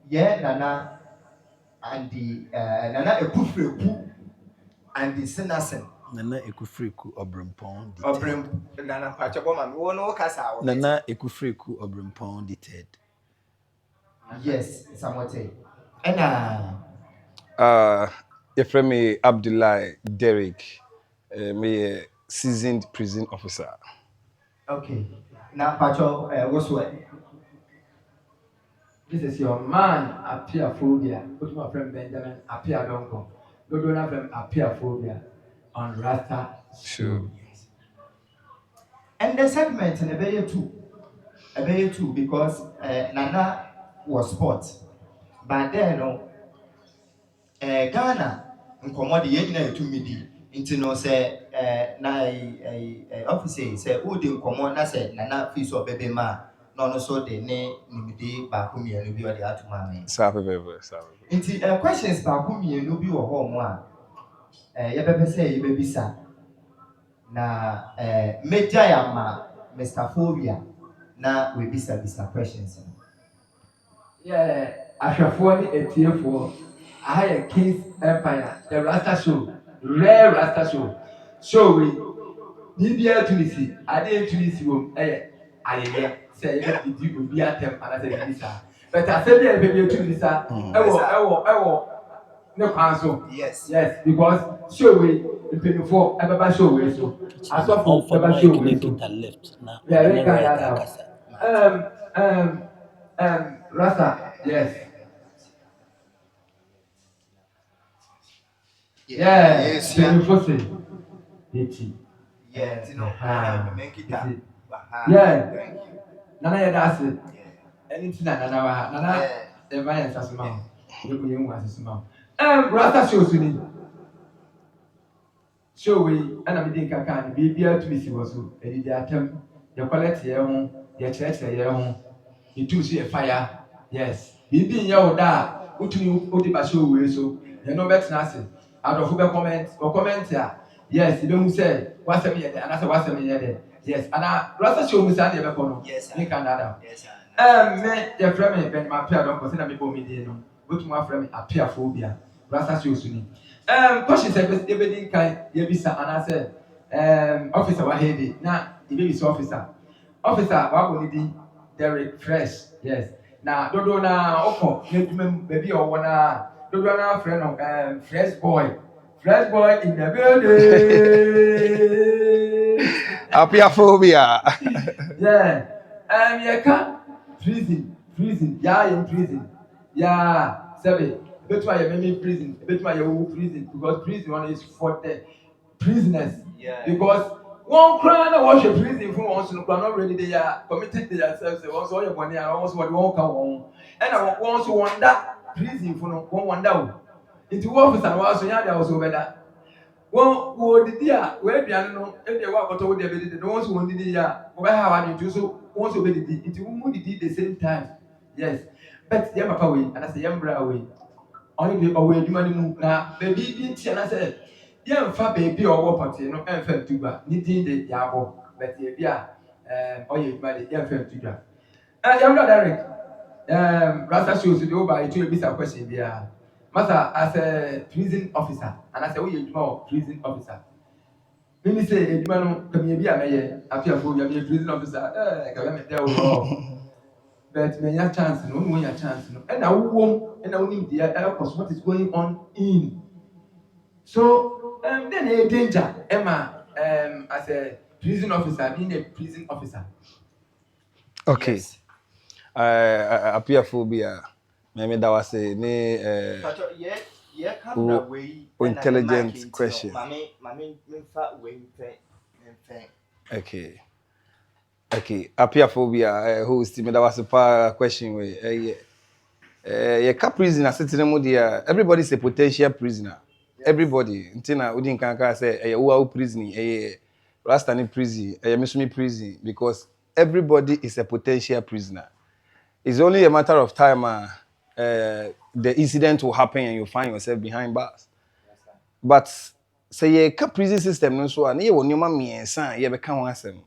Yeah, Nana and the Nana Ekufreku and the Senasen. Nana Ekufreku Obrempon detailed. Obrem Nana Pachaboma, we won't know Casa. Nana Ekufreku Obrempon detailed. Yes, Samote. And Efremi Abdullahi Derek, me a seasoned prison officer. okay. Now, Pacho, what's what? This is your man appear phobia. Put my friend Benjamin appear donko. Don't have them appear phobia on Rasta Sure. show. And the segment in a bay too, because Nana was sport. But then, no, Ghana, nkɔmmɔ de yɛn nyinaa yɛtumi di nti no sɛ na officer sɛ wodi nkɔmmɔ na sɛ nana fi so ɔbɛbɛ mu a na ɔno nso de ne nimde baako mmienu bi ɔde ato ma me nti questions baako mmienu bi wɔ hɔ mo a yɛbɛpɛ sɛ yɛbɛbisa na mɛgya yɛ ama Mr. Phobia na wɔbisabisa questions no. Yeah, ahwɛfoɔ ne atiefoɔ. I had a King's Empire, the Rasta show, rare Rasta show. Show we Libya Tunisi, I didn't Tunisi room, I say, you will be at them, and I said, Lisa. But I said, yeah, baby, Tunisa, no council. Yes, because show we the 24 ever show we so. I saw for ever show we so. Left now. Rasta, yes. Yes, Tunisi. yes, you know, make it up. Yeah. Thank you. Nana ya dasi. Anything Nana wa Nana eva ya sasuma. Yoko yemu asasuma. Rasta show suni. Show we ana me din kaka ni bibia to misi woso. Edi di atem. Ya quality ye ho, ya church ye ho. You do see a fire. Yes. Bibi nya oda. Utumi odi ba show we so. You know bet na ase. Adofo be comment or comment ya. Yes, you don't say what's me and I say what's me there. Yes, and I Rasta show me Sunday be kono. Yes, Me Canada. yes, Me your friend me ben my appear don't consider me me dey no. But my friend appear phobia. Rasta show suni. Question say be dey kan ye bisa and I say officer wa head na the baby officer. Officer wa go need Derek Fresh. Yes. Na dodo na oko na baby o wona dodo na friend of Fresh boy. Fresh boy in the building. Apiophobia. Yeah. You can't prison. Yeah, in prison. Yeah, seven. That's why you're in prison. That's why you're prison because prison one is for the prisoners. Yeah. Because one crime I watch a prison for once in not ready they are committed to themselves. Once all your money and almost what won't come home. And I want to wonder prison for no one wonder. Into officer was so young, I was over that. One would the dear, where piano, and they walk out of the ability, the ones who wanted the year, where have you do so, also be it won't did the same time. Yes, but the Yamapa way, and I say Yambra way. Only the away, you money move now, baby didn't, and I said, young fat baby or what party, no, and fell to back, needing the Yabo, but the yeah, or you might young fell to back. Younger Derek, Rasta shows to go by 2 a question there. Master, as a prison officer, and I say, we are prison officer. When you say, man, come here, be a mayor, appear for you, be a prison officer, but may your chance, no one your chance, and I won't, and I won't the because what is going on in. So, then a danger, Emma, as a prison officer, being a prison officer. Okay. Yes. Apiophobia. Maybe that was a intelligent question. Okay. Apiophobia. Host me that was a question way. Prison sitting there. Everybody's a potential prisoner. Yes. Everybody. Until we didn't say who are prison. Last time in prison. Misumi prison because everybody is a potential prisoner. It's only a matter of time. The incident will happen and you find yourself behind bars. But say a prison system no so and you will nyoma miensa ye beka ho asem.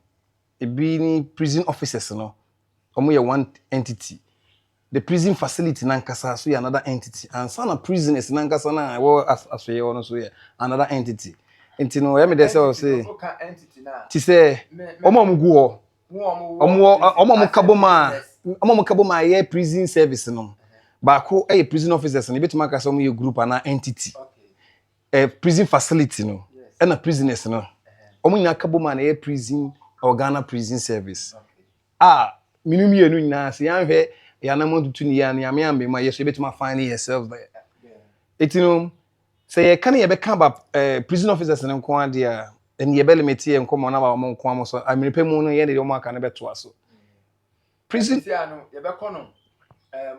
E bi ni prison officers no. Omo ye one entity. the prison facility nankasa so yɛ another entity and sana prisoners nankasa na wo asoye ono so yɛ another entity nti no yɛ me dey say o say ti say omo gu ho omo kaboma yɛ prison service no ba ko prison officers no betima ka say omo yɛ group ana entity prison facility no and prisoners no omo nyina kaboma na yɛ prison or Ghana prison service minimum yenu nyina say yanhwe yanam tutu ni ya na me ambe ma yeso betima find yourself there say can you be can ba prison officers no nko ade a en ye belimit ye nko mo na ba mo nko am so amiripe mu no ye de mo aka na beto aso prison no ye be kono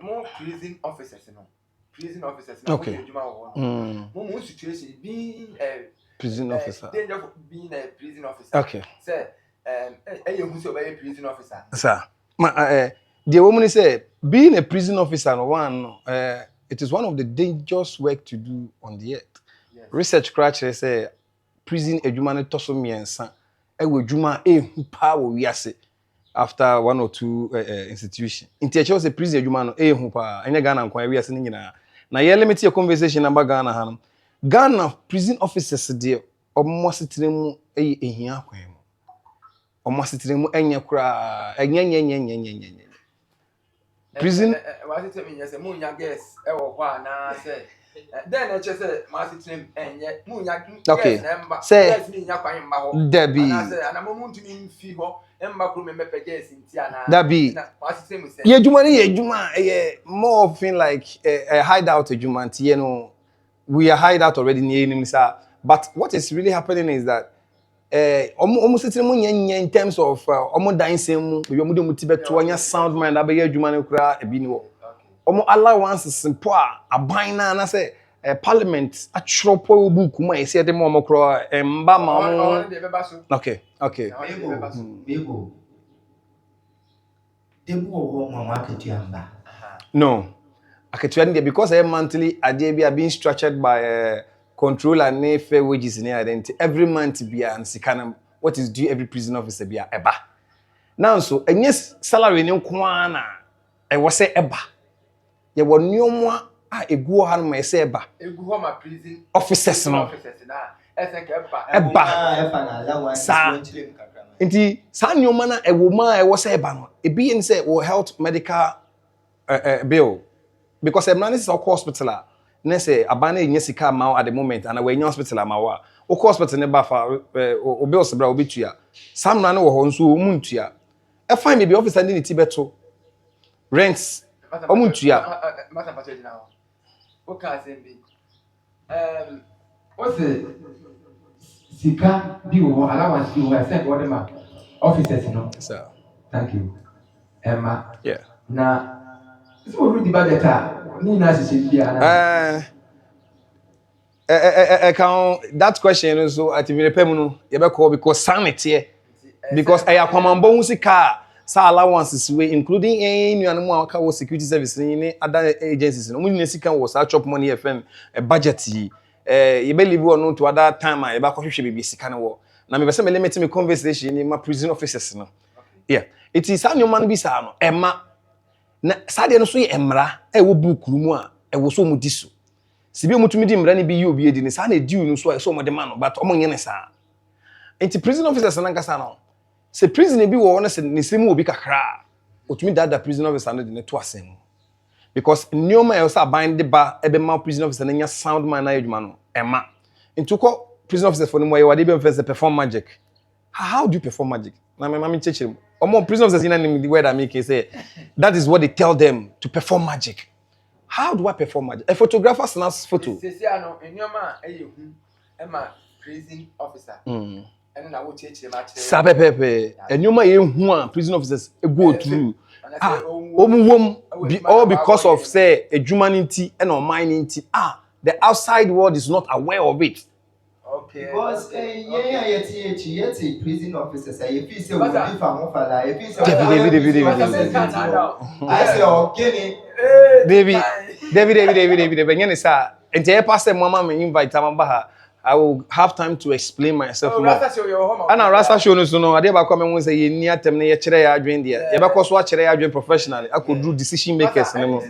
mo prison officers no okay mo situation being prison officer danger for being a prison officer okay say who so be prison officer sir the woman say being a prison officer no one it is one of the dangerous work to do on the earth. Yes. Research crutch say prison edwuma no toso miensa ewo edwuma ehu pa wo wiase after one or two institution. Inti eche say prison edwuma no ehu pa anya Ghana nkwa wiase ni nyina. Na ye limit your conversation about Ghana ha no. Ghana prison officers de omo setire mu ehia kwan mu. Omo setire mu enye kura enye prison was it mean yes munya guess e wo kwa na say then I just say ma sitim enye munya okay say yes ni nya kwan mba ho Debbie na say ana mo ntumi mfi ho emba kro me mepe guess nti ana Debbie ma sitim say ye juma ni ye juma more often like a hideout juma nti you know we are hideout already near him sir but what is really happening is that almost in terms of almost dancing mu we omo de mu tibeto anya sound mind abeye adwuma ne kura ebi ni wo omo allowance simple aban na say parliament atropo book mu ese de mo kura mba ma mo okay bebo debu wo mama aketiamba no aketianda because monthly ade bi being structured by controller ne fair wages in identity every month bia and sikana what is due every prison officer bia eba now so enye salary ne nko na e wo se eba ye wo nyomo a egu ha no ma se eba egu ho ma prison officers no na eseke eba na allowance nti sa nyomo na e wo ma e wo se eba no e bi en say wo health medical bill because em na is hospital na say abana enya sika ma at the moment and we enya hospital ma wa o hospital ne ba fa o bills bra obetua sam na ne wo ho nso o muntua e fine me be officer ni ti beto rents o muntua masa pato di na o ka se bi o se sika bi wo allowance bi wo say go dem officers no sir thank you Emma yeah na so we di budget ni na sisi bia na that question so at me pem no ye be call because sanity because I akwamambo hu sika sa allowances we including any nuanom aka wo security service ni other agencies no mun sika wo sa chop money fm budget yi ye be leave on to other time ye ba kohwehwe bebe sika no wo na me be say me limit me conversation ni ma prison officers no yeah it is an human be sa no ema na sade no so ye emra wo book mu a wo so mu diso sibi omutumi di mra ne bi obi edi ne sa na diu no so so mo de ma no but omo nye ne sa enti prison officers na nkasa no se prison bi wo no se ne semu obi kakra otumi dada prison officer no de ne to asem because nyoma e so bind ba ebe ma prison officer na nya sound man na adwuma no ema enti ko prison officers for no moye wade be first perform magic how do you perform magic na me mama chechire omo prison officers in the word I make say that is what they tell them to perform magic. How do I perform magic? A photographer snaps photo. Say ano enyoma eyehu ema prison officer. And na wo chechire ma chire. Sapepepe. Enyoma yehu a prison officers go through. Omuwom all because of say humanity and or mining the outside world is not aware of it. Okay. Because yeti prison officers you feel say we be fam fala you feel say I say okay David nyane sa enti e pass mama me invite am ba ha I will have time to explain myself more. Rasta show your home. And Rasta show no so no ade ba come when say ye ni atem na ye kire ya adwen de. Ye be ko so a kire ya adwen professionally. I could do decision makers ne mo.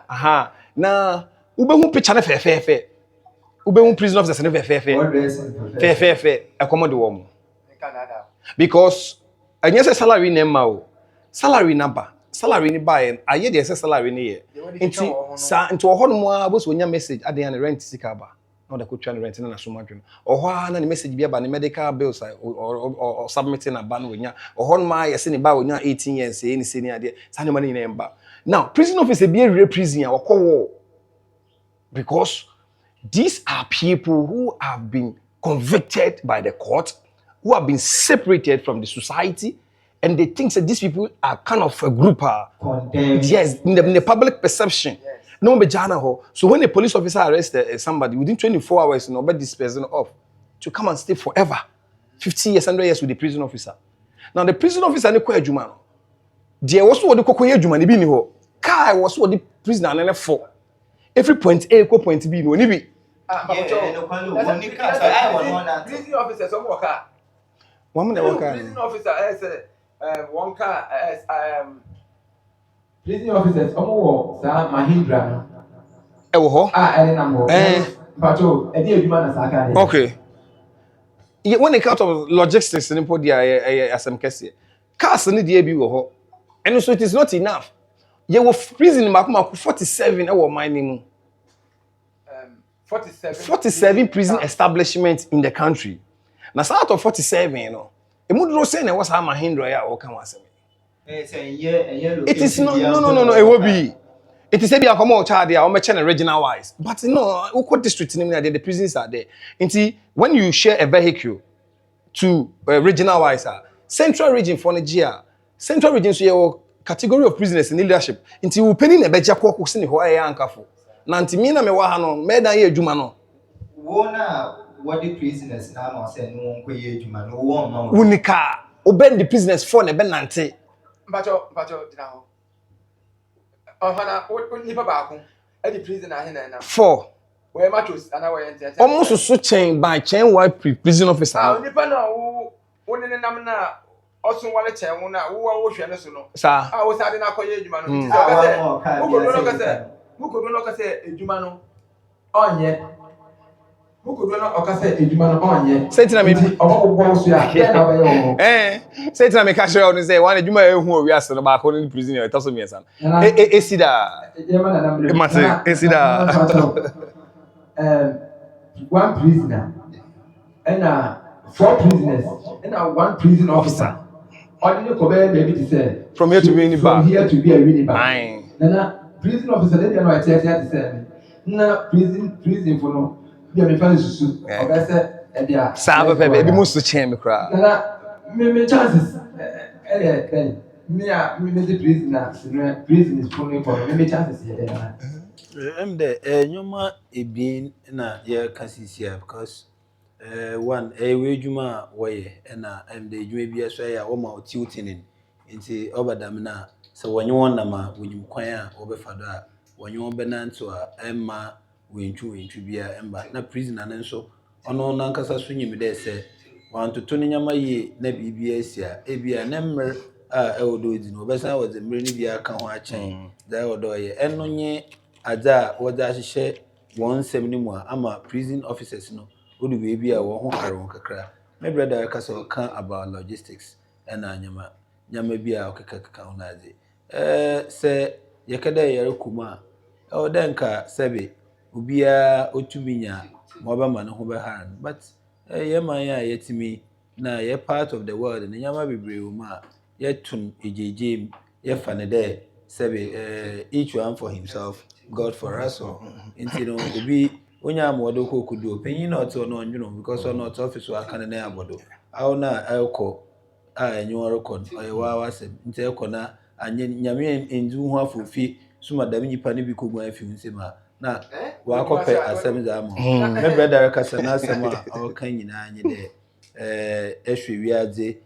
Aha. Na ube hu picture na fe. Ube hu prison officers ne fe. Fe. Accommodate wo mo. Because anya say salary na ma o. Salary number. Salary ni buy aye de say salary ni ye. Nti wo ho no mo a bo so nya message ade an rent sika ba. No the coach rent na so madwem. Oho na the message bi aba ne medical bills or submitting a ban wonya. Oho no ma yesi ne ba wonya 18 years say ni senior ade. Sa ne ma ni na now prison officer be a prison a wo because these are people who have been convicted by the court, who have been separated from the society, and they think that these people are kind of a group. Yes, in the public perception. Yes. No, so when a police officer arrests somebody within 24 hours, but this person off to come and stay forever, 50 years, 100 years with the prison officer. Now the prison officer ne kwa adwuma no. There was what the kokoye adwuma ne bi ni ho. Kai was what the prisoner na for. Every point A ko point B no ni bi. Prison officer some work. One minute work. Prison officer one car prison officers omo sa Mahindra no. E wo ho? Ene na mo. Pato, e dey adwuma na sa aka dey. Okay. When it comes to logistics in Podia asem kese. Cars ni dey bi wo ho. And so it is not enough. You were prison makuma 47 e wo mining. 47 prison establishments in the country. Now out of 47, you know. E mudro say na was ha Mahindra ya o kan wasem. It is no, it will be. It is a bit of a child there, or regional wise. But no, what district in the prisons are there. Until when you share a vehicle to regional wise, central region for Nigeria, central region so your category of prisoners in leadership. Until you penny a beja kwa sini ho aya ankafo. Na nti mi na me wa ha no, me dan ye adwuma no. Wo na what the prisoners na no say no won ye adwuma no wo ma. Unika, obend the prisoners for na be nante. Bacho dina ho. Ohana nipa ba ko. E di prison na he na. 4. We machos ana we ente. Almost so chain by chain white prison officer. Nipa na wo ne nam na osun wale chain wo na wo hwe ne so no. Sa. Wo sa de na koye adwuma no. Mukodo no ka se adwuma no onye. Mukodo no o ka se adwuma no onye. Sentina me obo so ya. Sentina me ka share on say one adwuma ehu owi ase no ba ko ni prison e taso me san. Esida. Esida. One prisoner and 4 prisoners and 1 prison officer. Ordinary ko be maybe to say from here to be from here to be a Winnipeg. Aye. Prison officer they no ati to say na prison for no be me fan susu o be say e dia sa ba be mo so chen me kra na me chances me the prison is for me chances here na nyoma ebien na ye kasisia because one we dwuma woye na the dwuma bia so ya wo ma otiutinin nti obadam na se wonye won na ma wonyim kwan a obefa do a wonye won benanto a emma wentwu bia emba na prisoner ne nso ono nankasa so nyim de se wantoto ne nyama yi na bibia asia ebia na mmer a ewodo edi no obesa wo ze mmer ne bia ka ho a chen da ewodo ye enonye ada woda hye won sem ni mu ama prison officers no odu we bia wo ho aron kakra my brother kasa kan about logistics na nyama bia okeka unaze se yekada yare kuma o denka sebe ubia otuminya mobama no ho be han but ye man ya yetimi na ye part of the world na nyama bebre uma yetun ejeje ye fane de sebe each one for himself God for us all into no obi onya amodo kokudu openyin na oto no onwuno because on not office wa kan na abodo aw na elko enyo rekod oyewa wasem nti ekona anye nyame endu ho afofi suma dam nyipa ne bi kogu afi nsema na wa kope asem za mo me brother kasa na asem a okan nyina anye de ehwe wiadze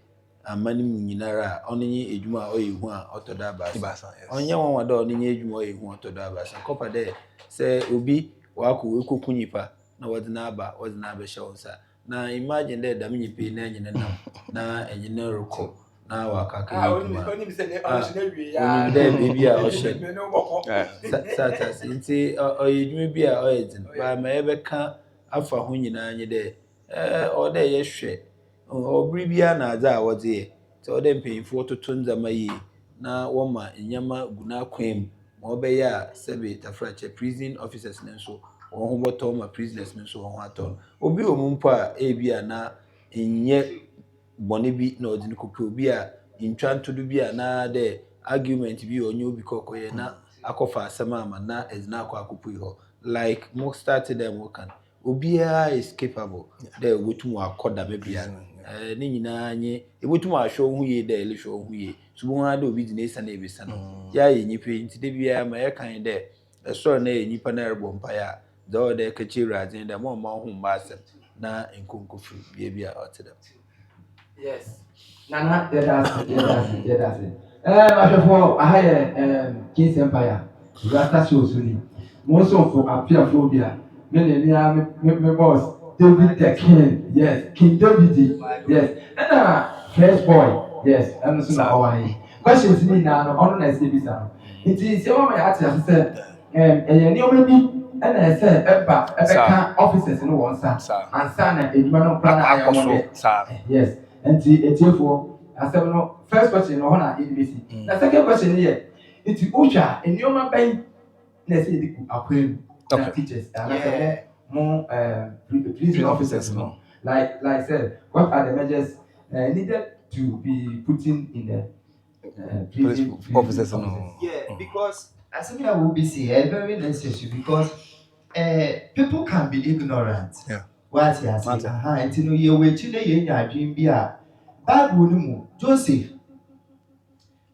amani mu nyinara onye edwuma oyehu a otoda abasa onye won wada onye edwuma oyehu otoda abasa kopa de se obi wa ko ekoku nyipa na wɔde n'aba hyɛ wo nsa na imagine dɛ dam nyimpa yi na ɛnyɛ nam na ɛnyɛ ne rekɔ na wakaka yɛ adwuma onim dɛ baabi a ɔhyɛ satas nti ɔyɛ adwuma bi a ɔyɛ dzen ma yɛbɛka afa ho nyinaa nye dɛ ɔwɔ dɛ yɛhwɛ ɔbere biara na adze a wɔdze yɛ nti ɔwɔ dɛ mpanyimfoɔ toto ndzɛmba yie na wɔma nnyɛma gu n'akwan mu ma ɔbɛyɛ a sɛbe tafrakyɛ prison officers ne nso wɔn ho bɔtɔ ma prisoners ne nso wɔn ho atɔ no obi wɔ mu mpo a ebi a na nyɛ bɔne bi na ɔde no kɔpɛ obi a ntwa ntodo bi a na dɛ argument bi ɔnyɛ obi kɔkɔyɛ na akɔfa asɛm ama na ɛdze na akɔ akɔpui hɔ like mo start them wɔkan obiara is capable dɛ obetum akɔ dame bia ne nyinaa nye obetum ahwɛ wo ho yie dɛ ɛle hwɛ wo ho yie so bo ha dɛ obi di na esa na ebisa no ya yɛ nyipa nti de bia ma yɛ kan dɛ ɛsɔre na yɛ nyipa na ɛrebɔ mpaeɛ a dɛ ɔdɛ kɛkye radzen dɛ mo ma ho mba asɛm na nkonko firi bia bia ɔte dɛ yes nana that's ahwɛfo aha yɛ Kings Empire rasta shows ni mo nso fo apia phobia me boss David the King, yes, King David, yes, and fresh boy, yes, and so now questions ni na no ono na say bisa it is your my ask say any obi and I say eba officers no one sa and sa na eduma no plan ayo yes and etiefo asem no first question no na NBC the second question here it ucha any oma ben na say diku akwenu na teachers and I say more prison officers no like said what are the measures needed to be put in the prison officers no because as I will be say very necessary because people can be ignorant what you are saying and you know you wait till you nya dream bi a Bible no mu Joseph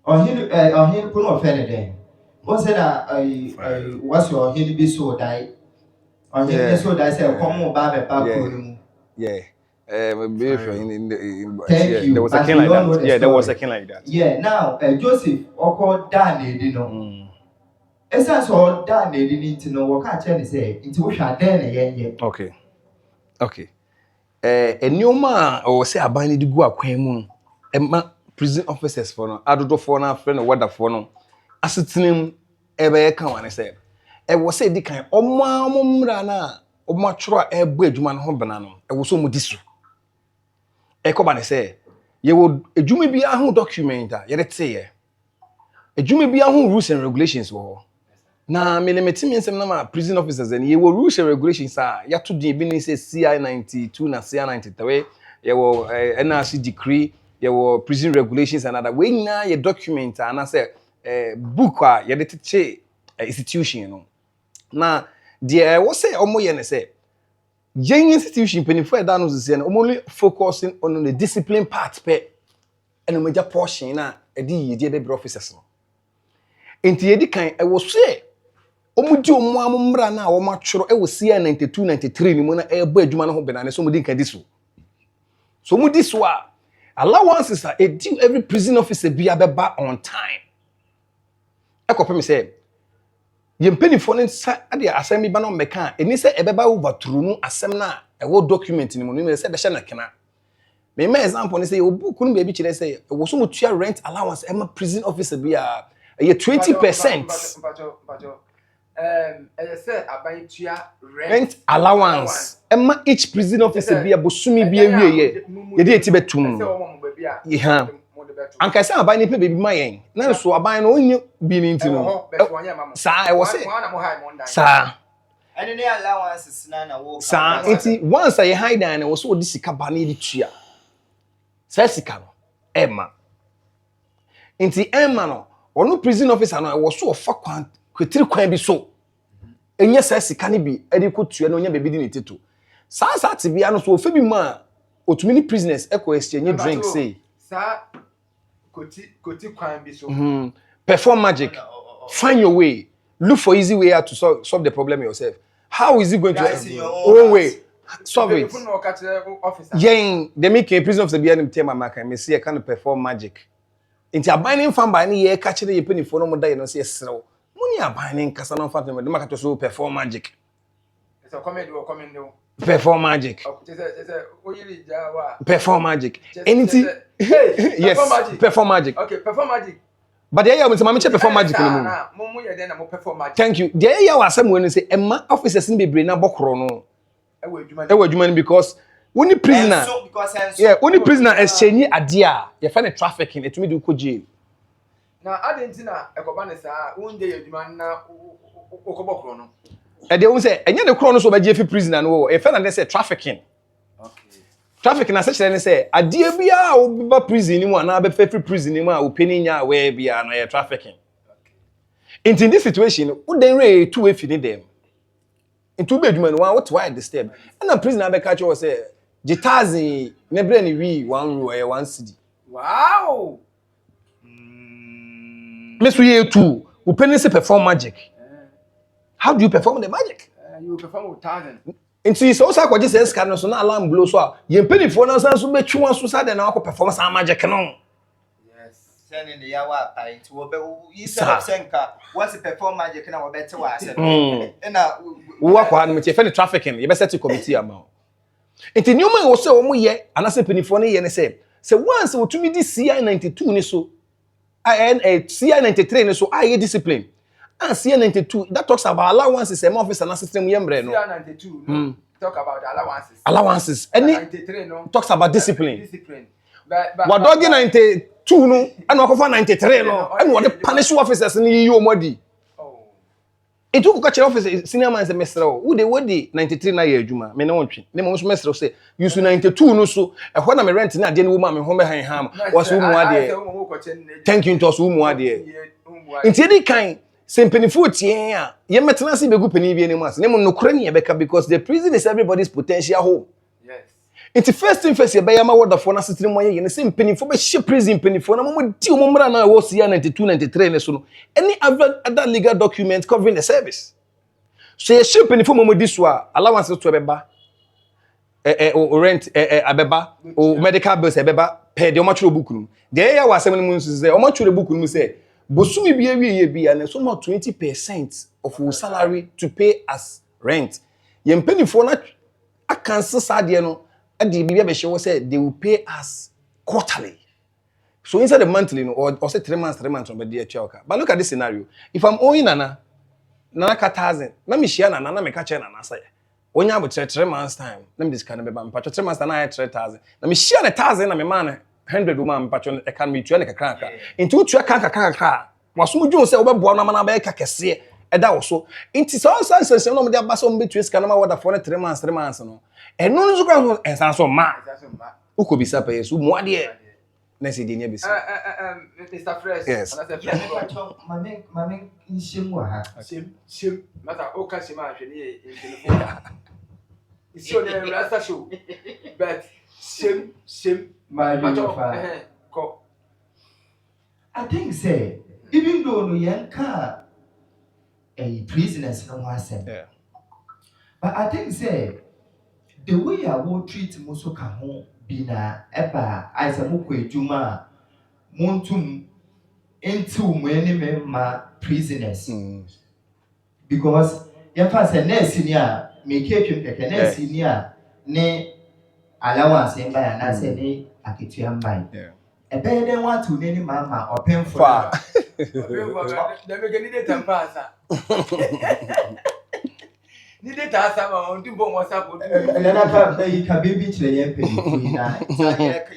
or him put offended them what said what's your him be so die. So that's a common back. Yeah. In Thank there was a king like that. Yeah, there was a king like that. Yeah, now Joseph or called Danny, you know. As I saw Danny didn't know what I can say into which I then again. Okay. A new man or say a binding to go a quaim prison officers for no, I do for no friend or what for no. As it's name ever come and I said. E wo say di kan omamumra na omachro ebo adwuma no ho bena no e wo so mo disu e ko ba ne say ye wo adwuma bi a ho document a ye de teye adwuma bi a ho rules and regulations wo na me limit me nsem na ma prison officers and ye wo rules and regulations a ya to di bi ni say CI 92 na CI 93 ye wo NRC decree ye wo prison regulations and other we na ye document and say book a ye de teche institution no na the what say omo ye ne say yen institution penifo e da no say no only focusing on the discipline part pe and major portion na e di ye be officers no enti ye di kan e wo say omo di omo amumra na wo matworo e wo CI 92 93 ni mo na e bo adwuma no ho benane so mo di kan di so mo di so a allowances are due every prison officer be abeba on time e ko pe me say yempeni no sa ade asem bi ba no meka eni se ebeba overthrow no asem na e wo document ni mo no se be hye na kena me example ni say obuku no be bi kire say wo so mutua rent allowance e ma prison officer bi a ye 20% I say aban tua rent allowance e ma each prison officer bi a bosumi bi awie ye de eti betum ye ha anka say aban ni pe bebi ma yen na so aban no onye bi ni ntino sa e wo say sa and the allowances na wo sa enti once I hide and wo so di sika ba na di tua sa sika no ema enti ema no ono prison officer no wo so ofa kwan kwetiri kwan bi so enye sa sika ni bi edi ko tua no nya bebi di ni tito sa te bia no so ofa bi ma otumi ni prisoners eko exchange drink say sa koti kwan bi so perform magic find your way look for easy way out to solve the problem yourself how is it going to own way solve it yen they make a prison of the BNM tema maka me see can perform magic into abaning fan by ni ye catch the penny for no more die no say serew money abaning kasa no fan me maka to so perform magic it's a comedy or coming no Perform magic. Oyiri Jawa. Perform magic. Anything. Yes. Perform magic. Okay, perform magic. But there you are, Mama perform magic. Perform magic. Thank you. There you are, someone say, Emma officers in the brain, Bokrono. Because only prisoner. Yeah, only prisoner exchange idea. You find a trafficking, it will do co jail. Now, I didn't know a one day you demand now. Okobokrono. And they will say, and yet the chronos over JF prisoner, no, a friend and they say trafficking. Okay. Trafficking, as such, and they say, a dear be a prison, you want to be free prison, you want to penny ya where be a trafficking. In this situation, would they rate 2 if you need them? In 2 bedroom, what why disturb? And a prisoner be catch you say, Jitazi, never any we 1 row 1 city. Wow. Miss we 2, who penny say perform magic. How do you perform the magic? You perform with talent. Nti so sa kwaje se scan so na alarm blow so a ye mpanifo na san so betwi won so sa de na akọ some magic no. Yes. Sending the yawa pa nti wo be yi senka once perform magic na wo bete wa ase. Na wo akwa na me fe trafficking ye be set committee ama. Nti nyoma wo se wo mo ye anase mpanifo no ye ne se once wo tumi di CI 92 ni so CI 93 ni so aye discipline. And CI 92 that talks about allowances and office and system yembre no. CI 92 no talk about allowances. Allowances. Any 93 no talks about discipline. Discipline. But dog 92 no and offer 93 no and what the punish officers ni you modi. Oh. It took catch officer senior man say mesra wo dey wodi 93 na ye adwuma me na wontwe. Ne mo so mesra say you 92 no so e ho na me rent na ade ne wo ma me ho me han ham was wo mu ade. Thank you to so wo mu ade. Inti di kan Sempenifu tie ye metena se begu pani bi enimu ase ne mo nokore ne ye beka because the prison is everybody's potential home. Yes. It's the first thing first ye be yama wonderful na setire mo ye ne sempenifu be hye prison penifo na mo di mo mra na wo sia 92 93 ne so no any other legal document covering the service. So ye hye penifo mo di so a allowance to beba o rent abeba o medical bills abeba pay de o ma churo book nu de ya wa asem ne mu nso se o ma churo book nu say Bosumi be and so not 20% of your salary to pay as rent. Ye mpanifo na akanse sade no e de bibia be hye say they will pay us quarterly. So inside the monthly no or say 3 months on be dey chioka. But look at this scenario. If I'm owing nana ka 1000, na me share nana na me ka che nana say. Onya bo 3 months time. Na me discount be ba me patcho 3 months na 3000. Na me share na 1000 na me man 100 woman patcho economy tu na kakranka nti utu kakranka waso dwo se obeboa na mana ba kakese eda wo so nti so no me dey abasa mo betu esika na ma wada for 3 months no eno nzu kwa ensan so ma ukobisa pa yesu mu ade na se di nya bisi Mr. Fresh yes mame nshemu ha shim mata o ka shima ahwe ne telefone isi o dey rasta show but shim my I think say even though no yanka a prisoners no asem. Yeah. But I think say the way I will treat muso ka ho bi na eba as a moko edwuma montum into many ma prisoners. Because yafa say nurse ni a make etwem keke nurse ni a ne allowance en ba na say ne aketua mban. Yeah. A better one to name mama or pen for the beginning data pass. Need data on do bon WhatsApp. And then I can baby to the MP.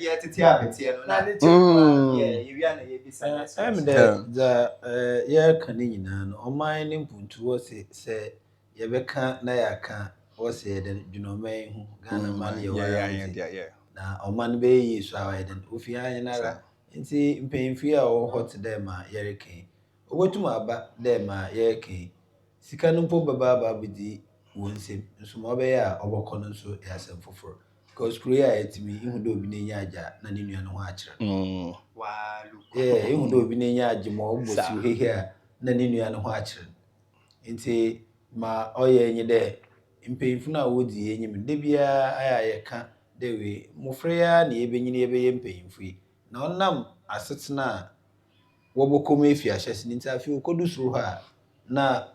Yet it's the year canning on my name to say, Yabeka Nayaka or said, you know, may Ghana money. Yeah. Na oman be yi so aweden ofia yenara nti mpemfia o hot dem a yereke obotuma aba dem a yereke sika no mpo baba bidi wonsem nso mo be ya obokọ no nso yasem foforo because korea etimi ihu do obi nenya aja na ne nua no ho akire wa ihu do obi nenya aje mo obosi hehe a na ne nua no ho akire nti ma oye enyi de mpemfu na wodi enyim de bia aya yeka dewe mufreya na ebenyini ebeye mpeyimfui na onam asetena wobokoma efi ahyese nti afi okodu suru ha na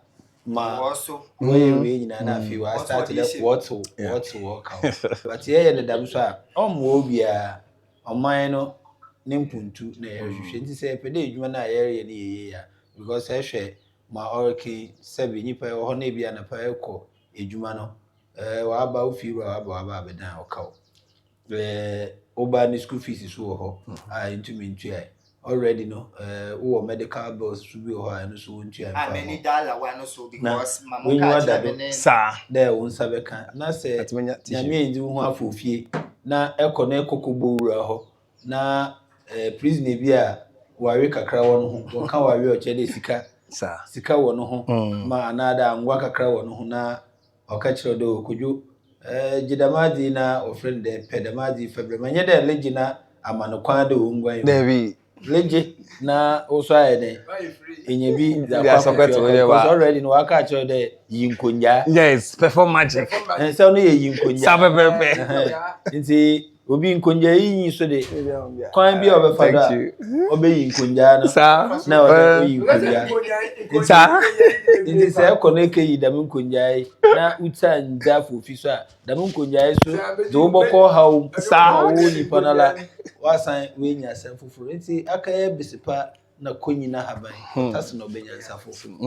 ma Also, we nyina na fi wa start the what to work out but here the dam so a omo bia oman no ne mpuntu na yehwehwe nti se pede edwuma na yere ne yeye ya because ehwe ma orki sebe nipa e ho na bia na pa ekọ edwuma no wa ba ofiru wa ba abedan okaw oba ni school fees so ho ntumi ntua already no wo medical bills should be ho no so ntua I many dollar one so because my when you mom are catch that Sir. there won sabeka na say nyame ndi ho afofie na ekọ na ekokogbo wura ho na prisoner bi a ware kakra won ho wo ka ware o chede sika won ho ma anada angwa kakra won ho na oka kire do kodwo jidamadi na ofren de pedamadi febre manye de legina amanokwan de wongwan David. leje na oso ayede enye bi Yeah, Socrates already no waka kire de yinkonja Yes, perform magic. so no ye yinkonja Sabe. nti obi nkonja yi so de kwan bi obefa da obe yinkonja no Sir. na obe yinkonja Sir. nti se ko na ke yi dam nkonja yi na uta nja fofi so a dam nkonja yi so de oboko hawo wo nipa na la wasan we nya san fufuru nti aka ye bisipa na konyi na haban tas no benya nsa fufuru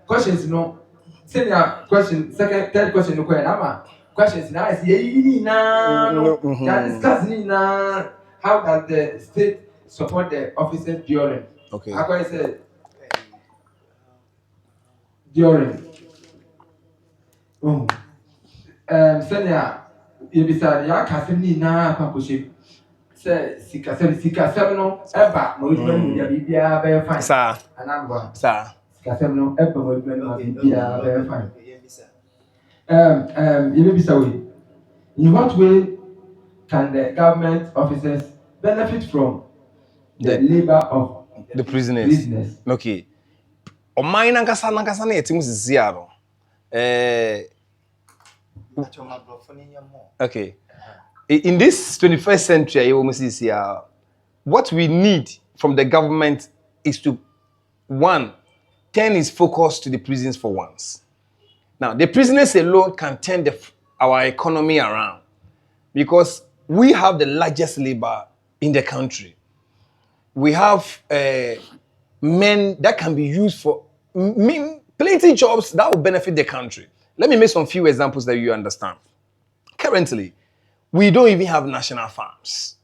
Questions no. Senior question, third question no question. Ama questions now is no. That discuss na how does the state support the officers during? Okay. I said during. Senior, you be said ya kasini na papoship. Say sika no eba mo ibu ya bibia be fine. Sir. Anamba. Sir. Kasem no eba mo ibu ya bibia be fine. You be say in what way can the government officers benefit from the labor of The prisoners. Okay. Omai nankasa na yetimu sisi aro. Okay. In this 21st century, what we need from the government is to, one, turn its focus to the prisons for once. Now, the prisoners alone can turn our economy around because we have the largest labor in the country. We have men that can be used for plenty jobs that will benefit the country. Let me make some few examples that you understand. Currently, we don't even have national farms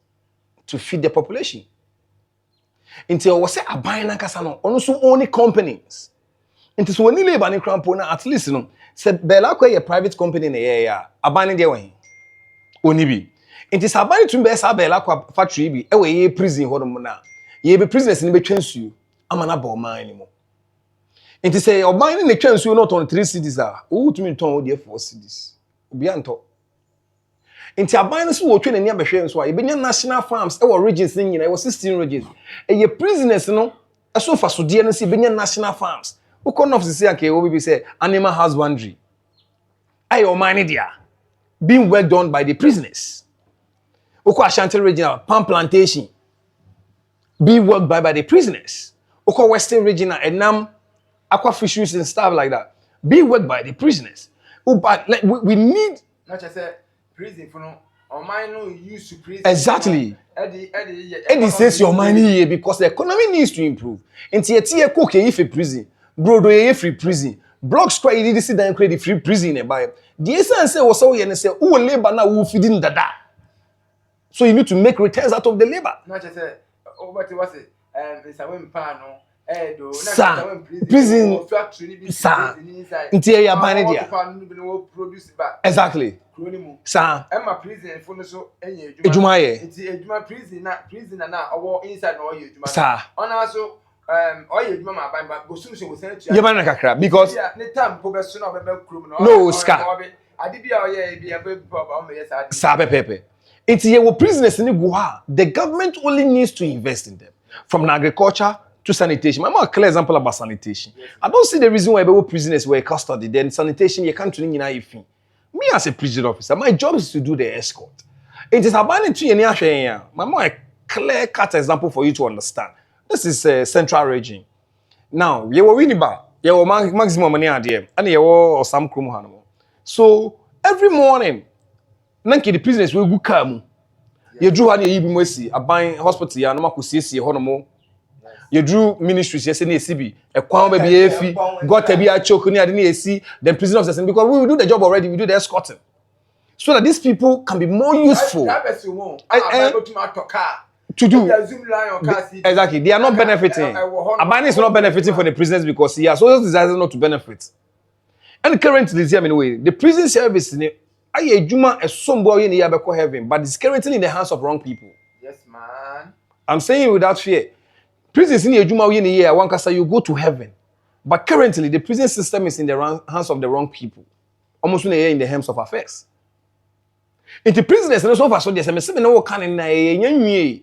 to feed the population. Until we say aban na kasa no, also only companies. Until so when labor ni crampo na at least no, say bela ko ye private company na ye ya, aban dey wen. Oni bi. Until aban tun be sa bela ko factory bi, e we ye prison ho no na. Ye be prisoners ni be twensu, amana ba oman ni mo. Until say oban ni twensu not on 3 cities ah, who to me ton o dey 4 cities. Obi anto. Inti aban no so wo twe nani abehwe nso a ebenya national farms e wo regions ni nyina e wo 16 regions e ye prisoners no e so fasodie no se ebenya national farms ukon of say ake wo bi say animal husbandry ayo man dia being well done by the prisoners uko Ashanti regional palm plantation being worked by the prisoners uko western regional enam aqua fisheries and stuff like that being worked by the prisoners but like we need not just say prison for no or mine no use to prison. Exactly. Eddie says your money here because the economy needs to improve. And tie cook if a prison, bro do a free prison. Block square you did sit down create free prison e buy. The essence say was so you say who labor now who feeding dada. So you need to make returns out of the labor. Not just say what was it? It's a win pan no. Sir, prison sir. Until you buy it exactly. Sir. Emma prison for no so enye ejuma ye. Ejuma prison na owo inside no oye ejuma. Sir. Ona so oye ejuma ma ban ba go soon so we send you ban na kakra because ne time po be so na be krum no. No scar. Ade bia oye bia be o me yes ade. Sir pepe. Until you prisoners in go ha. The government only needs to invest in them from agriculture to sanitation. I'm a clear example about sanitation. Yes. I don't see the reason why prisoners were custody. Then sanitation, you can't do anything. Me as a prison officer, my job is to do the escort. It is abandoned to any my mom clear-cut example for you to understand. This is Central Region. Now, you were Winneba, you were maximum money idea, and you were some Krum Hanamo. So every morning, Nanki the prisoners will come. You drew honey, you be a buying hospital, ya no makusi, honomo. You drew ministries, yes, in ACB, a quam baby, got to be a choke near the AC, then prisoners, because we will do the job already, we do the escorting. So that these people can be more useful. To do exactly, they are not benefiting. Abani is not benefiting for the prisoners because he has also decided not to benefit. And currently, the prison service a Juma a somebody in the Yabako heaven, but it's currently in the hands of wrong people. Yes, man. I'm saying it without fear. Prisons in the Juma in the year, one can say you go to heaven, but currently the prison system is in the hands of the wrong people, almost in the hands of affairs. In the prisoners, and so far, so there's a no can in a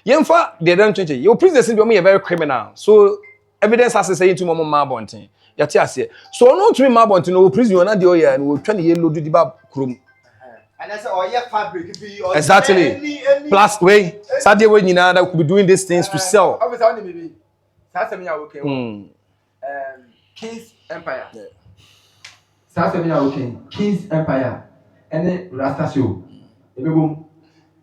Yemfa, they don't change it. Your prisoners seem to be a very criminal. So evidence has to say to Mama Marbontin. Yatias. So no to me Marbontin, no prison, you're not the oil, and we'll try to yellow do the bab crum. And I said, oh, yeah, fabric. Exactly. Plus, way, Saturday when you know that could be doing these things to sell. Obviously, maybe. That's okay. King's Empire. That's okay. King's Empire. And then Rasta show.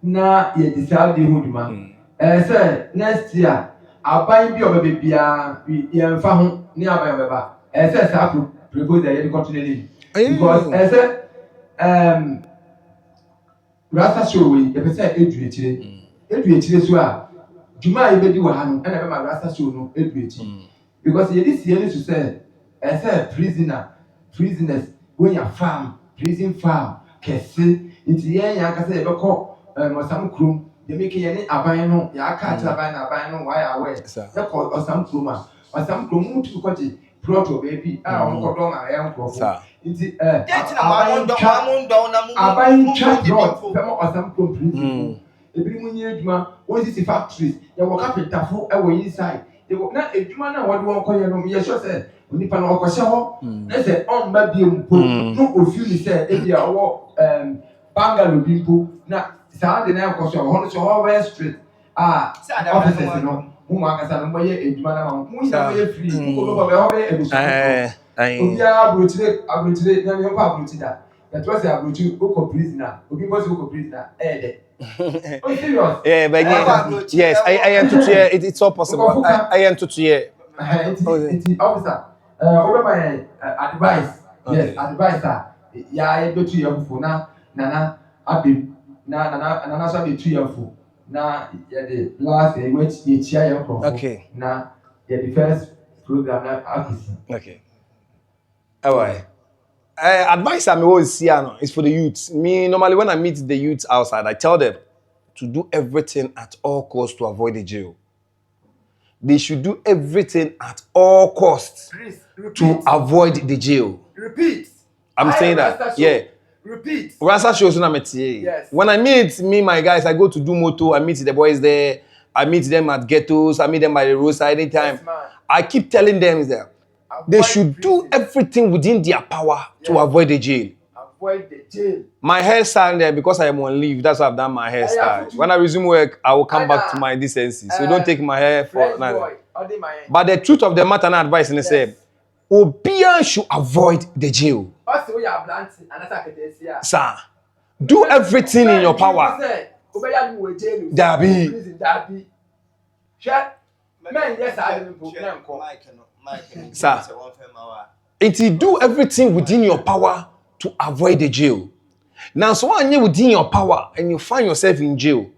Na ye decide who do man. Say next year, aban bi o baby bia ye mfa ho ni aban beba. Say sa propose that you continue because say Rasta show we ye say edu echire so a djuma ye bedi wa ha no na be ma Rasta show no edu echi because ye this year to say prisoners when you farm prison farm kese nti ye ya ka say be ko Osam Krum, they make any abino, Yaka, abino, why I wear. That's called Osam Kruma. Osam Krum to Koji, Proto baby, Uncle Dom, I am Profa. It's Abine Chat Rock, Osam Krum prison. The Bimunia, what is the factories? They walk up at Tafu, away inside. They will not a Jumana, what one call your yes, said, when you pan Okoshaho, let's say, on Baby, no, if you said, if you are Bangalore people, now. Saa de na koso ho so ho west street offices no mu aka sa no boye eduma na ma mu nya boye free ko lo ba ho be ebusu obia abrotire na me ho abrotida that was abrotu ko prisoner obi boss ko prisoner de oh serious yeah but yes I am to hear it's all possible I am to hear officer over my advice yes advisor ya do to your phone na nana abi na so be 2 years for na the last which ye chia your crop okay na the first program na afisi okay alright advice I always see is for the youths. Me normally when I meet the youths outside I tell them to do everything at all costs to avoid the jail. They should do everything at all costs to avoid the jail. Repeat. I'm saying that yeah. Repeat. Rasa shows na metie. Yes. When I meet my guys, I go to do moto. I meet the boys there. I meet them at ghettos. I meet them by the roadside anytime. Yes, I keep telling them that they should do everything within their power to avoid the jail. Avoid the jail. My hairstyle there because I am on leave. That's why I've done my hairstyle. When I resume work, I will come back to my decency. So don't take my hair for nothing. But the truth of the matter, and advice, and I say, Obia should avoid the jail. Sir, do everything in your power. Dabi. Sir, it do everything within your power to avoid the jail. Now, so when you're within your power and you find yourself in jail,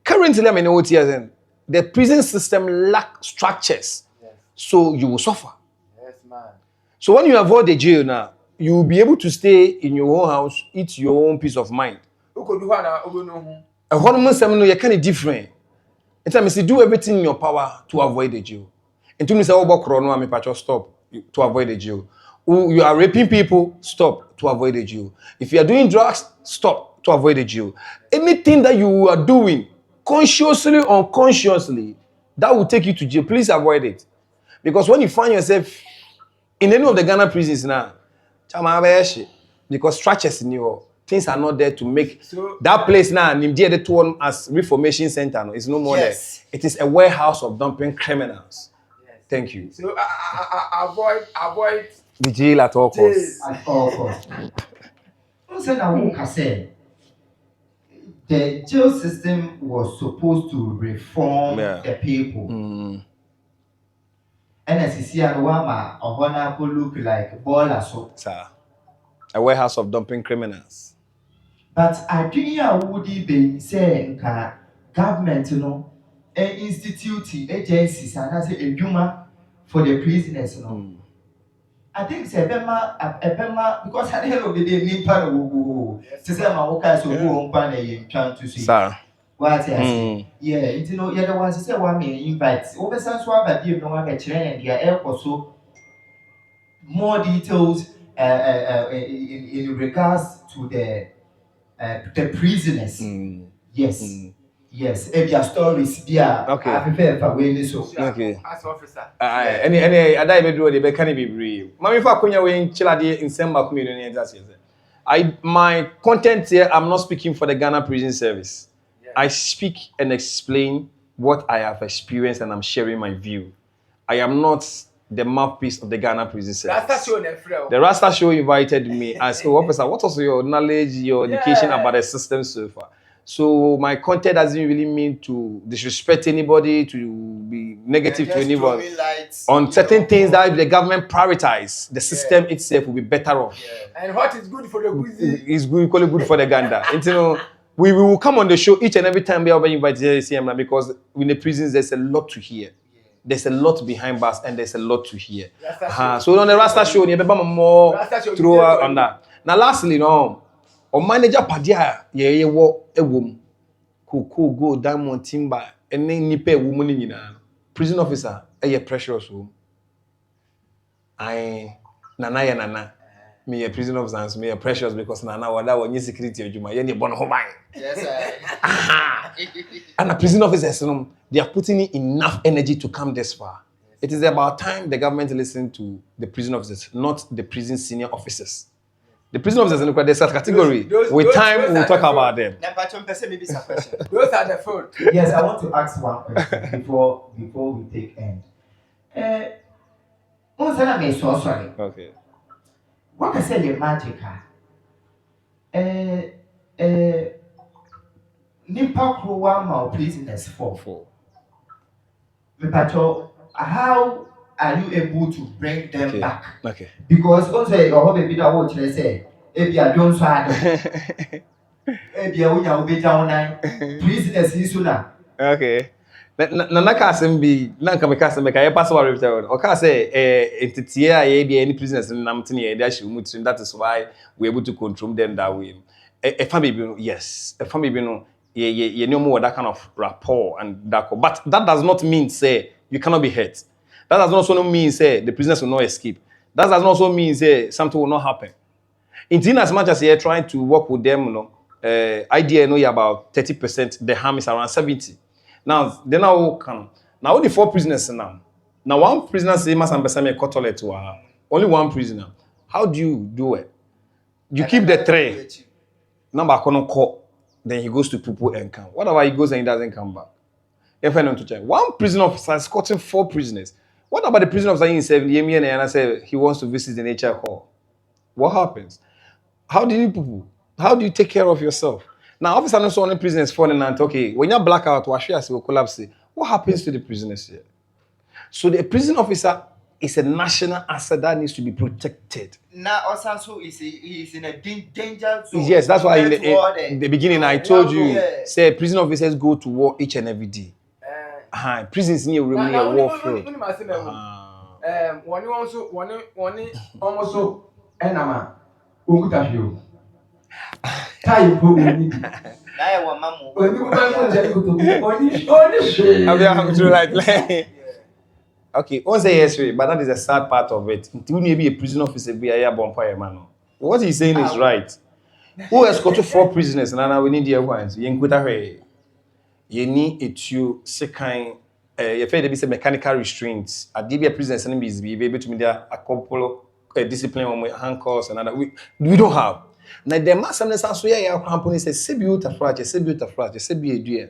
currently, I mean, the prison system lacks structures, so you will suffer. So when you avoid the jail now, you will be able to stay in your own house, eat your own peace of mind. A hormone seminar, you're kind of different. And I say, do everything in your power to avoid the jail. And to me, say, oh, stop to avoid the jail. You are raping people, stop to avoid the jail. If you are doing drugs, stop to avoid the jail. Anything that you are doing, consciously or unconsciously, that will take you to jail. Please avoid it. Because when you find yourself in any of the Ghana prisons now, because structures in you, things are not there to make So- that place now the one as reformation center. No, it's no more Yes. there. It is a warehouse of dumping criminals. Yes. Thank you. So avoid The jail at all costs. jail. At all costs. Also, now who can say the jail system was supposed to reform Yeah. the people. Mm. And as you see, I want to look like baller so. Sir. A warehouse of dumping criminals. But I think I would be saying government, institute agencies and I say a human for the prisoners, I think it's a bema because at the end of the day, Nipa will to say my work as a woman trying to see. Sir. What I say, yeah, you're the ones who say one may invite over some swap at you, no one may train and your air so more details in regards to the prisoners. Yes. Yes, if your stories be Okay. I prefer for when so. Okay. As officer. Any I die do the can be brave. Mami fa konya we chilade in Semba community and that's it. My content here, I'm not speaking for the Ghana Prison Service. Yeah. I speak and explain what I have experienced and I'm sharing my view. I am not the mouthpiece of the Ghana Prison Service. That's show Nefrel. The Rasta Show invited me as officer. What was your knowledge, your education about the system so far? So my content doesn't really mean to disrespect anybody, to be negative to anyone. On certain things that if the government prioritize, the system itself will be better off. Yeah. And what is good for the Guzi? It's good, equally good for the Ganda. And, we will come on the show each and every time we are invited to CM because in the prisons there's a lot to hear. There's a lot behind bars and there's a lot to hear. So on the Rasta Show, you have more through on that. Now, lastly, on manager Padia, ye wo a woman who go diamond timber and then nipe woman in prison officer, a precious woman. Nana. Me a prison officer, me a precious because Nana wada one security of Juma, yenny bon home. Yes, And a prison officers, they are putting in enough energy to come this far. It is about time the government listen to the prison officers, not the prison senior officers. The prison officers in the category. With time, we'll talk about them. Those are the food. Yes, I want to ask one question before we take end. Sorry. Okay. What I say the magic Nipa Kruwa ma prisoners for. How are you able to bring them back? Okay. Because also your baby that watch they say if you don't so if you will be down prisoners is sooner. Okay. Na kasem bi na nka me kasem be ka pass over return. O ka say entity here be any prisoners nam tin here dey show that is why we able to control them that way. A family yes, a family no you know more that kind of rapport and that but that does not mean say you cannot be hurt. That does not also mean say the prisoners will not escape. That does not also mean say something will not happen. In as much as you're trying to work with them, idea about 30%, the harm is around 70%. Now, then now can now the 4 prisoners now. Now one prisoner say must ambassador cotole to her. Only one prisoner. How do you do it? You keep the 3. Number kono call. Then he goes to Pupu and come. Whatever he goes and he doesn't come back. If I to check. One prison officer is escorting 4 prisoners. What about the prison officer in 7 years and I say he wants to visit the nature hall? What happens? How do you take care of yourself? Now, officer not only prisoners falling and okay, when you blackout, will collapse. What happens to the prisoners here? So the prison officer is a national asset that needs to be protected. Now also he's in a danger zone. Yes, that's why in the beginning I told you, say prison officers go to war each and every day. Prisons near remain a war field. One also enama ungutafio. Tai po uni. Na wa mamu. Oni ko jari ko like okay, on say yes, but that is a sad part of it. Until you be a prison officer, be a bonfire man. What he's saying is right. Who escorted 4 prisoners? And now we need the ones. You need a second. You feel there be mechanical restraints. At DBA prisoners and be able to meet a couple of discipline on handcuffs and other. We don't have. Na the mass am so ya kwampo ni say sebi edue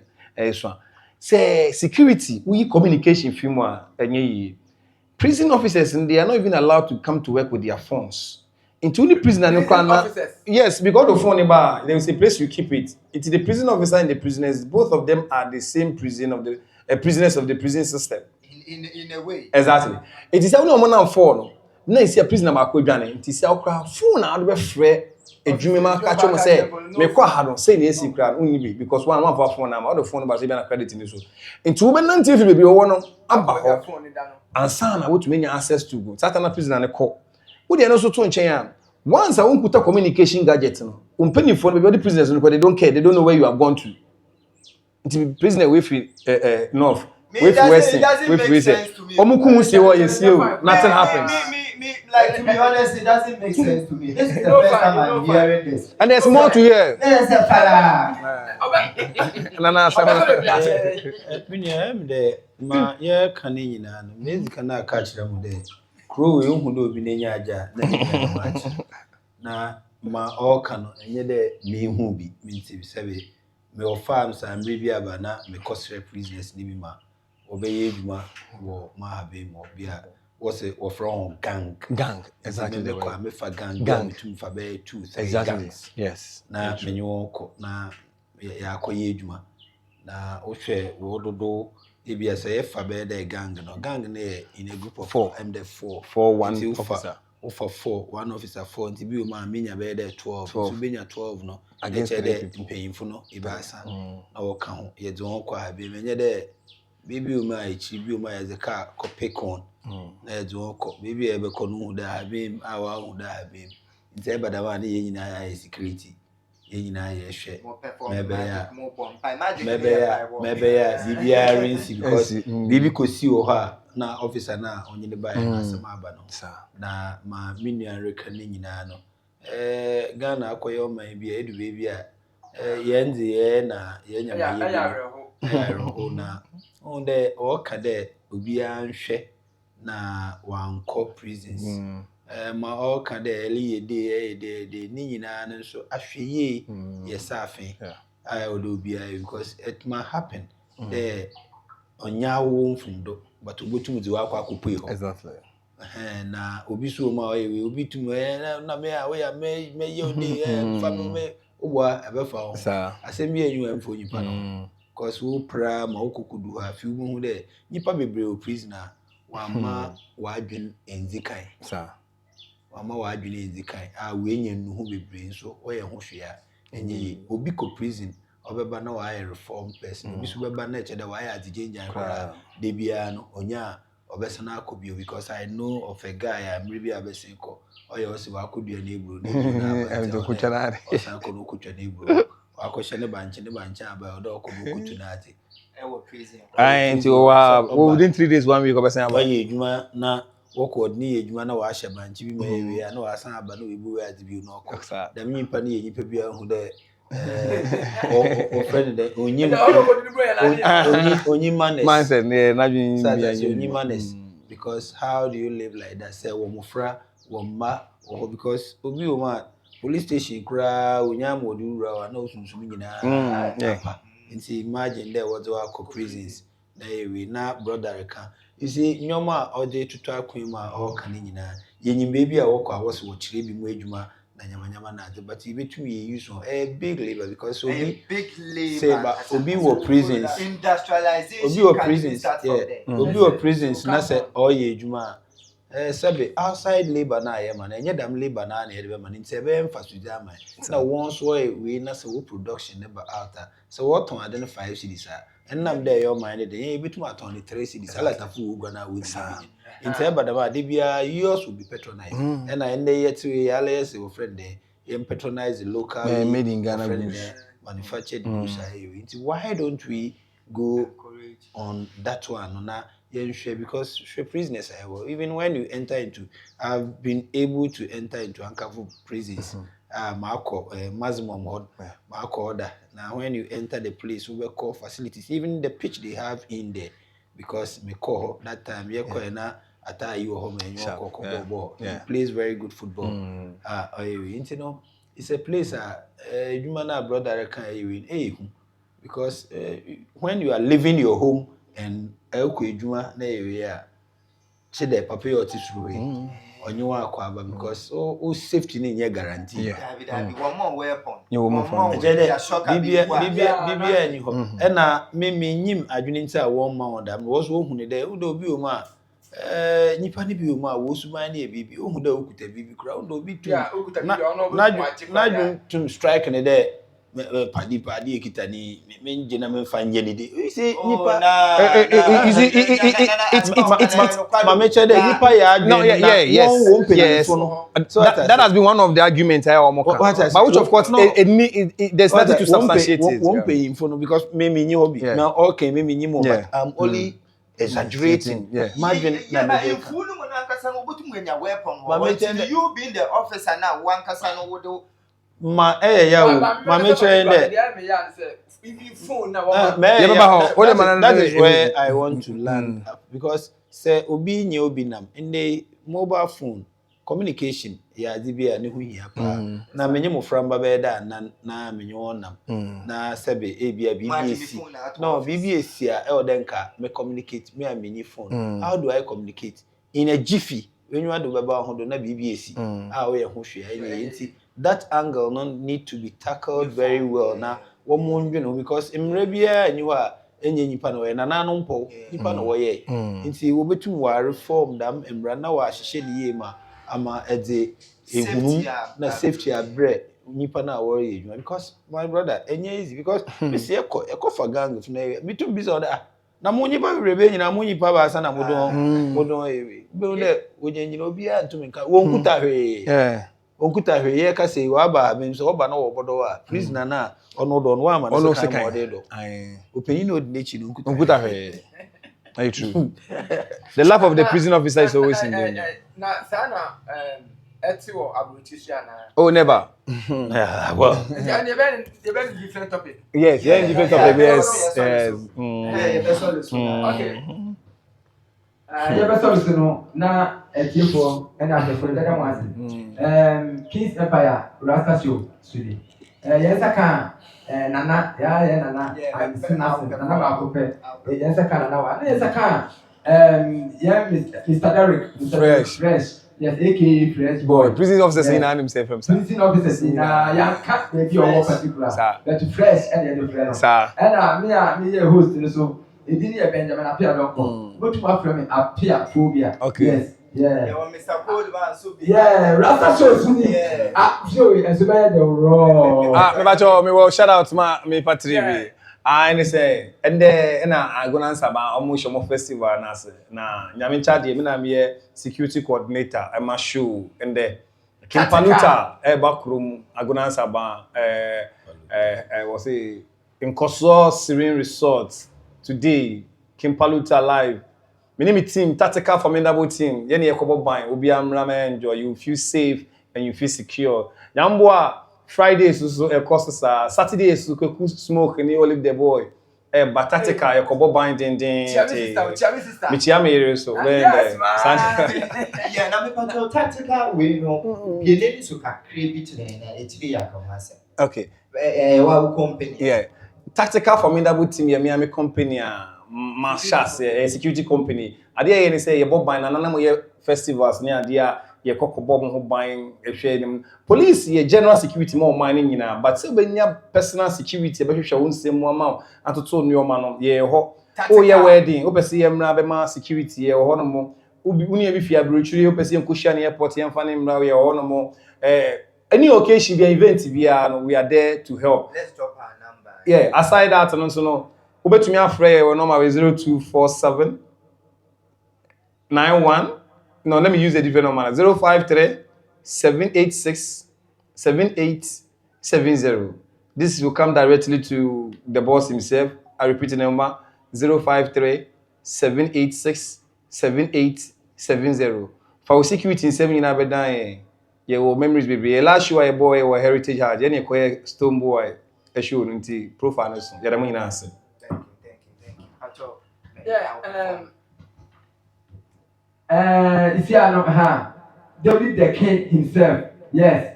so say security we communication film a enye yi. Prison officers they are not even allowed to come to work with their phones. Into the prisoner no officers? yes, because the phone there is a place you keep it. It's the prison officer and the prisoners, both of them are the same prison of the prisoners of the prison system. In a way. Exactly. It is only one and four no. Na isi a prisoner ma ko dwane. It is okra phone na be frɛ adwuma catch me say me kwa ha no say na esi kra unni bi because one for phone na ma the phone ba say be na credit ni so. Into we na ntie fi bebi wo no aba ho. Ansa na wotumi nya access to go. Satana prisoner ne call. Wo de no so to nchen ya. Once I won't put a communication gadget no. Umpeni phone be the prisoners no they don't care. They don't know where you have gone to. It's prisoner we feel north. With Western, with Western. Omukumu say what you see, nothing happens. Like to be honest, it doesn't make sense to me. This is the first time I'm hearing this. And there's more to hear. There's a fella. The ma ya kane nyina no mezi kana ka kire mu de kro we hu do bi nenya aja na ma o ka no enye de me hu bi minti bi sebe me o farm sa mbre bi aba na me cosre prisoners ni bi ma obeye eduma wo ma habe mo bia was a from gang exactly the way me fa gang me fa be 2 3 exactly gangs. yes Na menyo ko na ya akoye eduma na ohwe wo dodo ebia say e fa be the gang no in a group of 4 MD4 one officer for 4 one officer 4 nti bi o ma menya be the 12 so benya 12 no against the mpanyimfo no ibasa na wo ka ho ye de won kwa be menye de bibi o ma echi bi o ma ye ka kopekon na ye de won ko bibi e be ko no da be awa hu da be nti e bada wa na ye nyina ya security ye nyina ye hwe maybe ya bibia rinsi because bibi ko si o ha na officer na onye de ba na asema aba no na ma minua reka ni nyina no Ghana akoyo man bia edu bebi a ye nze ye na ye nyama ye ayaro na onde o ka de obi anhwe na wanko prisons ma o ka de eli de ni nyina no so ahwe ye safe odo obi because it might happen there onyawo mfundo but obotum di wa kwa kopo ho exactly na obi so ma we obi tum na me a we ya me ye odi fa me owa abefa ho asem bi enyu amfo nyipa no cause wo pra ma okokudu ha fi wo hu de nyipa bebre o prisoner wa ma wa adwen enzikan wa ma wa adwen enzikan a we nya nuhu bebre nso o ye ho hwea enye obi ko prison obeba na wa reform person obi so beba na eche da wa ya adzigenjan kora de bia no onya obesa na akobio because I know of a guy I'm really abesinko oya osi wa akodua na ebro na endo kuchanare osa ko no kutwa na ebro akoshe ne banche aba odo ko bo kutu na ati I was prison. nti wa within 3 days 1 week obesa aba ye edwuma na wo coordinate edwuma na wa ahye banche bi ma yewe na wa san aba na we bu wa adi bi no ko da mnyimpa na ye nyipa bi ahu de o friend de onyi manes mindset na onyi manes because how do you live like that say wo mufra wo ma wo because obi o ma police station kura onya modura wa na osunsum nyina nti imagine there was our prisons na we na brother ka you see nyoma o de tutu akwan ma o kan nyina yenyim bebi a wo kwa wo so wo kire bi mu adwuma na nyama na ade but you betumi use on a big labor because obi big labor say but obi wo prisons industrialization obi wo prisons obi wo prisons na say all ye adwuma sabe outside labor na ye man enye dam labor na na ye be man nti be emphasize am na won so we na say wo production ne ba out so what on adene 5 cedis ennam there your mind dey ye betumi aton 3 cedis ala tafu wo gwa na wo di nti e bada ba de bia yours will be patronized and I end yet we allies your friend there you patronize the local made in Ghana goods manufactured goods why don't we go on that one na because prisoners even when you enter into I've been able to enter into Ankavu prisons maximum order now when you enter the place we call facilities even the pitch they have in there because me call that time na ata you home and you ball plays very good football you know it's a place you man a brother can you in because when you are leaving your home and edwuma na area chede papa your tisuru onye wa akwaba because o safety ni nye guarantee David one more weapon You one move more bibia ni ho e na me nyim adwene nti a won ma won da wo so ohunu de wo do bi o ma nipa ni bi o ma wo suman na bibi ohunu da okuta bibi kura wo do bi tu na tum strike ne de padi ekita ni me nje na me fa nje ni de you see nipa ma me che de nipa ya adwene na won yes. So that has been one of the arguments I almost but which of course there's nothing to substantiate it. Won't pay him for no because me nyi obi now okay me nyi mo but I'm only exaggerating. Imagine na fool mo na kasa no botum enya weapon you being the officer now one kasa no wodo ma ma me train there that is where I want to land because say obi nye obi nam in the mobile phone communication ya dibia ne hu hia pa na menye mo framba be da na menye wonam na sebe ebia bbc no bbc a odenka me communicate me amenye phone how do I communicate in a jiffy when you do baba ho do na bbc we ye ho hwe any nti that angle no need to be tackled very well na wo mo ndwe because imre bia anyi ho a enye nipa no ye na no mpo nipa no wo ye nti wo betum wa reform dam emra na wa hihye ne ye ma ama ede ehunu na safety abre nipa na wo ye adwuma because my brother enye easy because me se eko for gang na bitum bi so da na mo nipa rebe nyina mo nipa ba sa na modon ewe be le onyenyina obi a ntumi nka wo nkuta hwe onkuta hwe ye ka sei wa ba me so oba na wo bodo a prisoner na ono do no ama na se kan mo do openyin no de chi no nkuta hwe are you true the life of the prison officer is always in danger na sana etiwo abrotisha na oh never well you been different topic yes different topic yes okay you better listen no na etiwo and after that one King's Empire Rasta show today yes aka nana nana I'm nana ba kope yes aka nana wa yes aka Mr. Derek Fresh yes aka Fresh boy prison officers in himself from sir prison officers in ya can't be your particular but Fresh and the friend sir and me host so edini e Benjamin appear don come go to my friend appear phobia okay yes yeah Mr. Coldman so be Rasta show suni show and so by the raw me bacho me will shout out to me patrivi I say and I go answer ba almost your festival na nyame charge me na me security coordinator I must show and Kimpaluta backroom I go answer ba was say in Koso Serene Resort today Kimpaluta live me name team tactical formidable team ye na yakobo ban obi amra enjoy you feel safe and you feel secure nyamboa Fridays so cost Saturdays so cook smoke ni olive the boy tactical yakobo ban din me chia me so when yeah na me pato tactical we no ye dey so ka create na etiri yakamasa okay wa company yeah tactical formidable team ye me company Marshals security company ade ye say ye bob ban na mo ye festivals ni ade a ye kokobo mo ban ehwe nim police ye general security mo man ni nyina but say benya personal security be hwehwe wonsem mo ma atoto nneoma no ye ho o ye wedding o pese ye mra be ma security ye ho no mo uni e bi fi abrochuri o pese enkohia na airport ye mfa ne mra ye ho no mo any occasion be event bia no we are there to help. Let's drop our number yeah aside that no Ubetumi afre we number 0247 91 no let me use a different number 053 786 7870 this will come directly to the boss himself I repeat the number 053 786 7870 for security in 7 in abedan ye wo memories baby last show I boy or heritage hard any ko stone boy e show nti profile so ya da mo nyina ase. You see, David the King himself. Yes.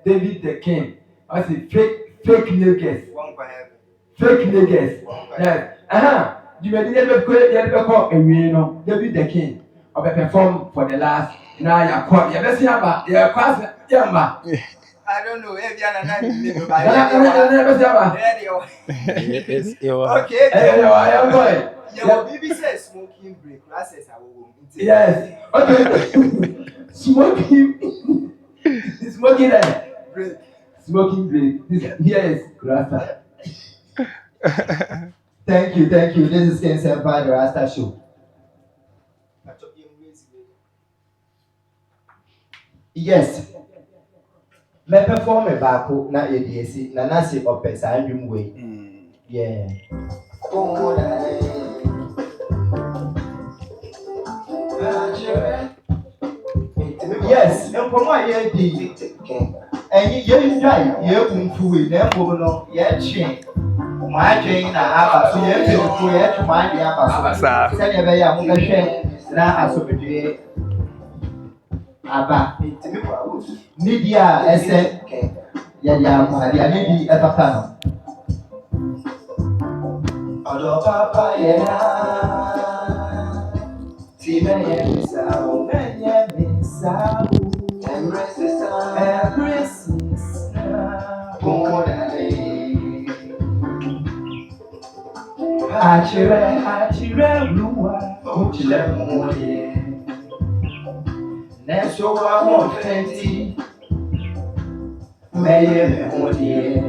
David the King. I say fake niggas. One kwa heaven. Fake niggas. Yes. You may never call a no David the King. Or perform for the last. Now you're caught. You're messing up. You're crossing. Yeah, I don't know if you're not okay. I am going. Your baby says smoking break. Classes I will. Yes. Okay. Smoking break. Smoking break. Here is Rasta. Thank you. This is Ken Senpai, the Rasta Show. Yes. Me perform a baako na yediesi na nasi ope sa ndwum we. Yeah. Yes, nkomo a ye di. Enyi ye ndai ye kunfu we na mbo no ye twe. Ma adwen na aba so ye pefu ye twe ma adwen aba so. Se ne be ya mo behwe na asobedwe aba. Media ese ya nidi etapano. Odo papa yena ti menye misao embrace kumodale achire luwa uchile mumodie neso wa mo 20 meye mumodie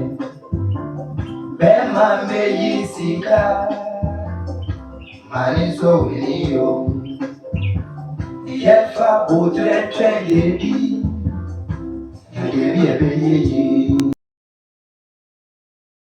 bema meyi sika maniso winiyo yefa botre yebi yebi ebe yeyi